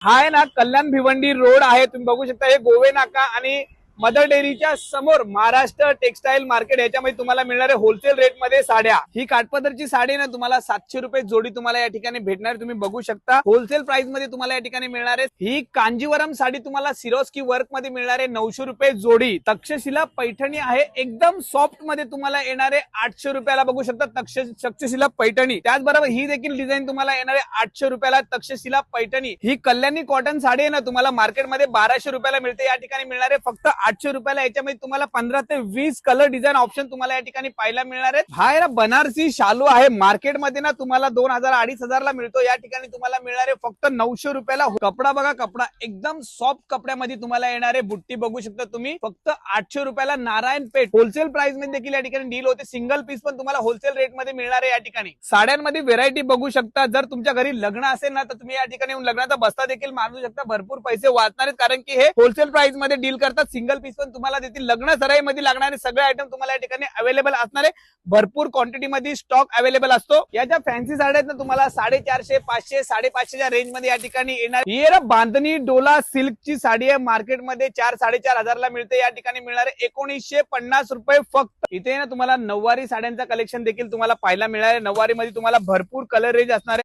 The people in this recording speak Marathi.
हा आहे ना कल्याण भिवंडी रोड आहे, तुम्ही बघू शकता हे गोवे नाका आणि मदर डेअरीच्या समोर महाराष्ट्र टेक्सटाईल मार्केट याच्यामध्ये तुम्हाला मिळणारे होलसेल रेट मध्ये साड्या। ही काठपदरची साडी ना तुम्हाला 700 रुपये जोडी तुम्हाला या ठिकाणी भेटणार, तुम्ही बघू शकता होलसेल प्राइस मध्ये तुम्हाला या ठिकाणी मिळणार आहे। ही कांजीवरम साडी तुम्हाला सिरोस्की वर्क मध्ये मिळणार आहे 900 रुपये जोडी। तक्षशिला पैठणी आहे एकदम सॉफ्ट मध्ये तुम्हाला येणार आहे 800 रुपयाला, बघू शकता तक्षशिला पैठणी। त्याचबरोबर ही देखील डिझाईन तुम्हाला येणार आहे 800 रुपयाला तक्षशिला पैठणी। ही कल्याणी कॉटन साडी आहे ना तुम्हाला मार्केटमध्ये 1200 रुपयाला मिळते, या ठिकाणी मिळणार आहे फक्त 800 रुपयाला। याच्यामध्ये तुम्हाला 15 ते 20 कलर डिझाईन ऑप्शन तुम्हाला या ठिकाणी पाहायला मिळणार आहेत। हा आहे ना बनारसी शालू आहे, मार्केटमध्ये ना तुम्हाला 2000-2500 ला मिळतो, या ठिकाणी तुम्हाला मिळणार आहे फक्त 900 रुपयाला। कपडा बघा, कपडा एकदम सॉफ्ट कपड्यामध्ये तुम्हाला येणार आहे, बुट्टी बघू शकता तुम्ही फक्त 800 रुपयाला। नारायणपेठ होलसेल प्राइस मध्ये देखील या ठिकाणी डील होते, सिंगल पीस पण तुम्हाला होलसेल रेट मध्ये मिळणार आहे। या ठिकाणी साड्यांमध्ये व्हेरायटी बघू शकता, जर तुमच्या घरी लग्न असेल ना तर तुम्ही या ठिकाणी लग्नाचा बस्ता देखील मारू शकता, भरपूर पैसे वाचणार आहेत कारण की हे होलसेल प्राइस मध्ये डील करतात। सिंगल पीस पण तुम्हाला देतील, लग्न सराईमध्ये लागणारे सगळे आयटम तुम्हाला या ठिकाणी अवेलेबल असणार आहे, भरपूर क्वांटिटी मध्ये स्टॉक अवेलेबल असतो। याच्या फॅन्सी साड्या आहेत ना तुम्हाला 450, 500, 550 रेंज मध्ये या ठिकाणी येणार। ही ना बांधणी डोला सिल्कची साडी आहे, मार्केटमध्ये 4-4.5 ला मिळते, या ठिकाणी मिळणार आहे 1950 रुपये फक्त। इथे ना तुम्हाला नऊवारी साड्यांचा कलेक्शन देखील तुम्हाला पाहायला मिळणार आहे, नऊवारी मध्ये तुम्हाला भरपूर कलर रेंज असणार आहे।